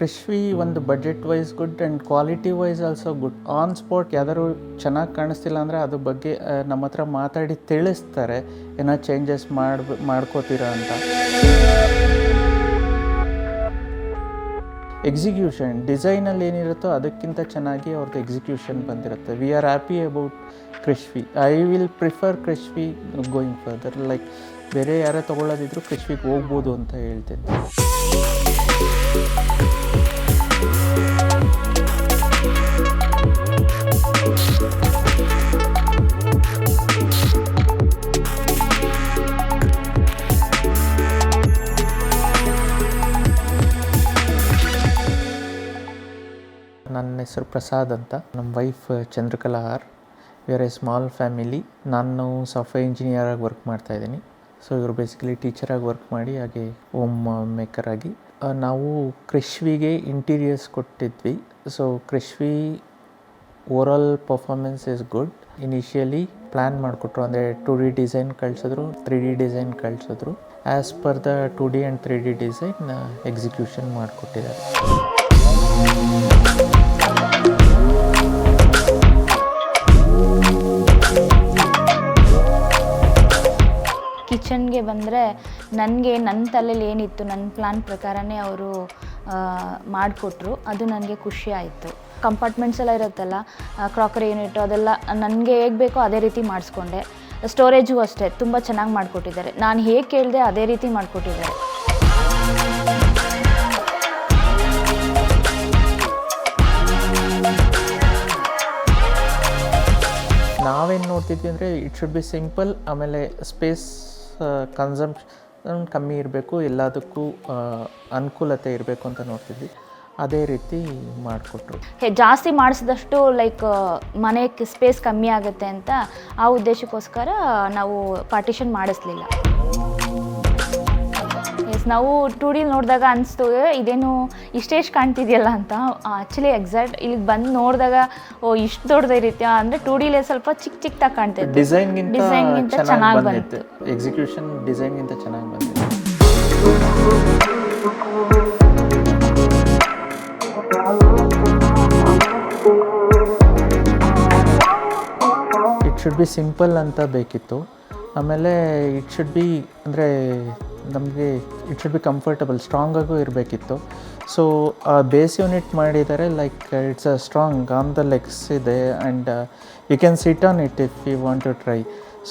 ಕೃಷ್ವಿ ಒಂದು budget wise good and quality wise also good. On spot ಯಾವ್ದಾದ್ರು ಚೆನ್ನಾಗಿ ಕಾಣಿಸ್ತಿಲ್ಲ ಅಂದರೆ ಅದ್ರ ಬಗ್ಗೆ ನಮ್ಮ ಹತ್ರ ಮಾತಾಡಿ ತಿಳಿಸ್ತಾರೆ, ಏನೋ ಚೇಂಜಸ್ ಮಾಡ್ಕೋತೀರಾ ಅಂತ. ಎಕ್ಸಿಕ್ಯೂಷನ್ ಡಿಸೈನಲ್ಲಿ ಏನಿರುತ್ತೋ ಅದಕ್ಕಿಂತ ಚೆನ್ನಾಗಿ ಅವ್ರದ್ದು ಎಕ್ಸಿಕ್ಯೂಷನ್ ಬಂದಿರುತ್ತೆ. We are happy about Krishvi. I will prefer Krishvi going further. Like ಬೇರೆ ಯಾರೇ ತೊಗೊಳ್ಳೋದಿದ್ರು ಕೃಷ್ವಿಗೆ ಹೋಗ್ಬೋದು ಅಂತ ಹೇಳ್ತೀನಿ. ನನ್ನ ಹೆಸರು ಪ್ರಸಾದ್ ಅಂತ, ನಮ್ಮ wife Chandrakala R. We are a small family. ನಾನು ಸಾಫ್ಟ್ವೇರ್ ಇಂಜಿನಿಯರಾಗಿ ವರ್ಕ್ ಮಾಡ್ತಾಯಿದ್ದೀನಿ. ಸೊ ಇವರು ಬೇಸಿಕಲಿ ಟೀಚರಾಗಿ ವರ್ಕ್ ಮಾಡಿ ಹಾಗೆ ಹೋಮ್ ಮೇಕರಾಗಿ. ನಾವು ಕೃಷ್ವಿಗೆ ಇಂಟೀರಿಯರ್ಸ್ ಕೊಟ್ಟಿದ್ವಿ. So Krishvi overall performance is good. Initially plan ಮಾಡಿಕೊಟ್ರು, ಅಂದರೆ 2D ಡಿಸೈನ್ ಕಳಿಸಿದ್ರು, 3D ಡಿಸೈನ್ ಕಳಿಸಿದ್ರು. As per the 2D and 3D design execution ಮಾಡಿಕೊಟ್ಟಿದ್ದಾರೆ. ಕಿಚನ್ಗೆ ಬಂದರೆ ನನಗೆ ನನ್ನ ತಲೆಯಲ್ಲಿ ಏನಿತ್ತು, ನನ್ನ ಪ್ಲ್ಯಾನ್ ಪ್ರಕಾರನೇ ಅವರು ಮಾಡಿಕೊಟ್ರು. ಅದು ನನಗೆ ಖುಷಿ ಆಯಿತು. ಕಂಪಾರ್ಟ್ಮೆಂಟ್ಸ್ ಎಲ್ಲ ಇರುತ್ತಲ್ಲ, ಕ್ರಾಕರಿ ಯೂನಿಟು, ಅದೆಲ್ಲ ನನಗೆ ಹೇಗೆ ಬೇಕೋ ಅದೇ ರೀತಿ ಮಾಡಿಸ್ಕೊಂಡೆ. ಸ್ಟೋರೇಜು ಅಷ್ಟೇ ತುಂಬ ಚೆನ್ನಾಗಿ ಮಾಡಿಕೊಟ್ಟಿದ್ದಾರೆ. ನಾನು ಹೇಗೆ ಕೇಳಿದೆ ಅದೇ ರೀತಿ ಮಾಡಿಕೊಟ್ಟಿದ್ದಾರೆ. ನಾವೇನು ನೋಡ್ತಿದ್ವಿ ಅಂದರೆ ಇಟ್ ಶುಡ್ ಬಿ ಸಿಂಪಲ್, ಆಮೇಲೆ ಸ್ಪೇಸ್ ಕನ್ಸಂಪ್ಷನ್ ಕಮ್ಮಿ ಇರಬೇಕು, ಎಲ್ಲದಕ್ಕೂ ಅನುಕೂಲತೆ ಇರಬೇಕು ಅಂತ ನೋಡ್ತಿದ್ವಿ. ಅದೇ ರೀತಿ ಮಾಡಿಕೊಟ್ರು. ಜಾಸ್ತಿ ಮಾಡಿಸಿದಷ್ಟು ಲೈಕ್ ಮನೆಗೆ ಸ್ಪೇಸ್ ಕಮ್ಮಿ ಆಗುತ್ತೆ ಅಂತ ಆ ಉದ್ದೇಶಕ್ಕೋಸ್ಕರ ನಾವು ಪಾರ್ಟಿಷನ್ ಮಾಡಿಸ್ಲಿಲ್ಲ. ನಾವು 2D ನೋಡಿದಾಗ ಅನಿಸ್ತು ಇದೇನು ಇಷ್ಟೇಷ್ಟು ಕಾಣ್ತಿದೆಯಲ್ಲ ಅಂತ. ಆ್ಯಕ್ಚುಲಿ ಎಕ್ಸಾಕ್ಟ್ ಇಲ್ಲಿಗೆ ಬಂದು ನೋಡಿದಾಗ ಇಷ್ಟು ದೊಡ್ಡದಿರುತ್ತೆ ಅಂದರೆ 2Dಲೇ ಸ್ವಲ್ಪ ಚಿಕ್ಕದಾಗಿ ಕಾಣ್ತಿತ್ತು. ಡಿಸೈನ್ಗಿಂತ ಚೆನ್ನಾಗಿ ಬಂದಿತ್ತು. ಎಕ್ಸಿಕ್ಯೂಷನ್ ಡಿಸೈನ್ಗಿಂತ ಚೆನ್ನಾಗಿ ಬಂದಿತ್ತು. ಇಟ್ ಶುಡ್ ಬಿ ಸಿಂಪಲ್ ಅಂತ ಬೇಕಿತ್ತು. ಆಮೇಲೆ ಇಟ್ ಶುಡ್ ಬಿ ಅಂದರೆ ನಮಗೆ ಇಟ್ ಶುಡ್ ಬಿ ಕಂಫರ್ಟಬಲ್, ಸ್ಟ್ರಾಂಗಾಗೂ ಇರಬೇಕಿತ್ತು. ಸೊ ಬೇಸ್ ಯೂನಿಟ್ ಮಾಡಿದ್ದಾರೆ, like it's a strong on the legs ಇದೆ and you can sit on it if you want to try.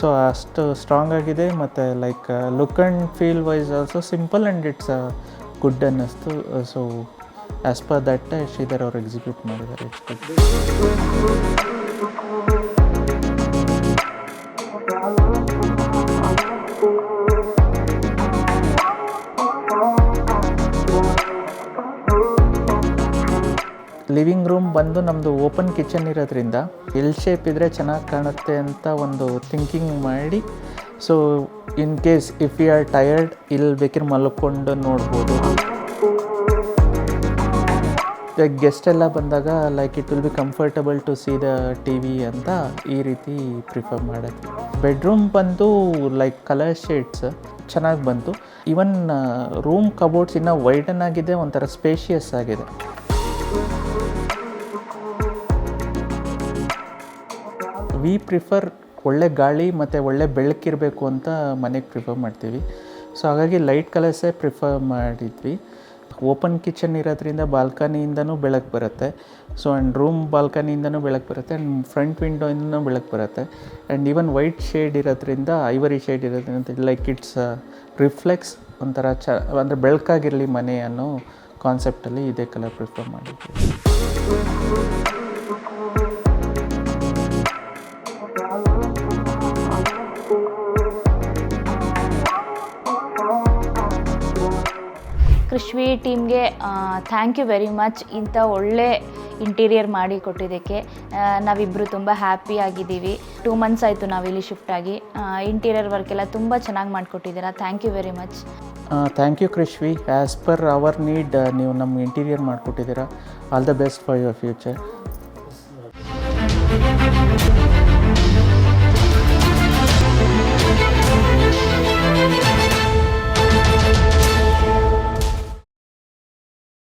So ಅಷ್ಟು ಸ್ಟ್ರಾಂಗ್ ಆಗಿದೆ. ಮತ್ತು like look and feel wise also simple and it's good ಅನ್ನಿಸ್ತು. So as per that Shridhar ಅವರು execute ಮಾಡಿದ್ದಾರೆ. It's good. Living room ಬಂದು ನಮ್ಮದು open kitchen ಇರೋದ್ರಿಂದ L shape ಇದ್ದರೆ ಚೆನ್ನಾಗಿ ಕಾಣುತ್ತೆ ಅಂತ ಒಂದು ಥಿಂಕಿಂಗ್ ಮಾಡಿ, so in case if you are tired ಇಲ್ಲಿ ಬೇಕಿದ್ರೆ ಮಲ್ಕೊಂಡು ನೋಡ್ಬೋದು. ಗೆಸ್ಟ್ ಎಲ್ಲ ಬಂದಾಗ like it will be comfortable to see the TV ಅಂತ ಈ ರೀತಿ ಪ್ರಿಫರ್ ಮಾಡೋದು. ಬೆಡ್ರೂಮ್ ಬಂದು ಲೈಕ್ ಕಲರ್ ಶೇಡ್ಸ್ ಚೆನ್ನಾಗಿ ಬಂತು. ಈವನ್ ರೂಮ್ ಕಬೋರ್ಡ್ಸ್ ಇನ್ನೂ ವೈಡನ್ ಆಗಿದೆ, ಒಂಥರ ಸ್ಪೇಷಿಯಸ್ ಆಗಿದೆ. ವಿ ಪ್ರಿಫರ್ ಒಳ್ಳೆ ಗಾಳಿ ಮತ್ತು ಒಳ್ಳೆ ಬೆಳಕಿರಬೇಕು ಅಂತ ಮನೆಗೆ ಪ್ರಿಫರ್ ಮಾಡ್ತೀವಿ. ಸೊ ಹಾಗಾಗಿ ಲೈಟ್ ಕಲರ್ಸೇ ಪ್ರಿಫರ್ ಮಾಡಿದ್ವಿ. ಓಪನ್ ಕಿಚನ್ ಇರೋದ್ರಿಂದ ಬಾಲ್ಕನಿಯಿಂದನೂ ಬೆಳಕು ಬರುತ್ತೆ. ಸೊ ಆ್ಯಂಡ್ ರೂಮ್ ಬಾಲ್ಕನಿಯಿಂದನೂ ಬೆಳಕು ಬರುತ್ತೆ ಆ್ಯಂಡ್ ಫ್ರಂಟ್ ವಿಂಡೋಯಿಂದನೂ ಬೆಳಕು ಬರುತ್ತೆ. ಆ್ಯಂಡ್ ಈವನ್ ವೈಟ್ ಶೇಡ್ ಇರೋದ್ರಿಂದ, ಐವರಿ ಶೇಡ್ ಇರೋದ್ರಿಂದ ಲೈಕ್ ಇಟ್ಸ್ ರಿಫ್ಲೆಕ್ಸ್ ಒಂಥರ ಅಂದರೆ ಬೆಳಕಾಗಿರಲಿ ಮನೆ ಅನ್ನೋ ಕಾನ್ಸೆಪ್ಟಲ್ಲಿ ಇದೇ ಕಲರ್ ಪ್ರಿಫರ್ ಮಾಡಿದ್ವಿ. ಕೃಷ್ವಿ ಟೀಮ್ಗೆ ಥ್ಯಾಂಕ್ ಯು ವೆರಿ ಮಚ್. ಇಂಥ ಒಳ್ಳೆ ಇಂಟೀರಿಯರ್ ಮಾಡಿ ಕೊಟ್ಟಿದ್ದಕ್ಕೆ ನಾವಿಬ್ಬರು ತುಂಬ ಹ್ಯಾಪಿ ಆಗಿದ್ದೀವಿ. 2 months ಆಯಿತು ನಾವಿಲ್ಲಿ ಶಿಫ್ಟ್ ಆಗಿ. ಇಂಟೀರಿಯರ್ ವರ್ಕ್ ಎಲ್ಲ ತುಂಬ ಚೆನ್ನಾಗಿ ಮಾಡಿಕೊಟ್ಟಿದ್ದೀರಾ. Thank you very much. Thank you Krishvi. As per our need ನೀವು ನಮ್ಗೆ ಇಂಟೀರಿಯರ್ ಮಾಡಿಕೊಟ್ಟಿದ್ದೀರಾ. All the best for your future.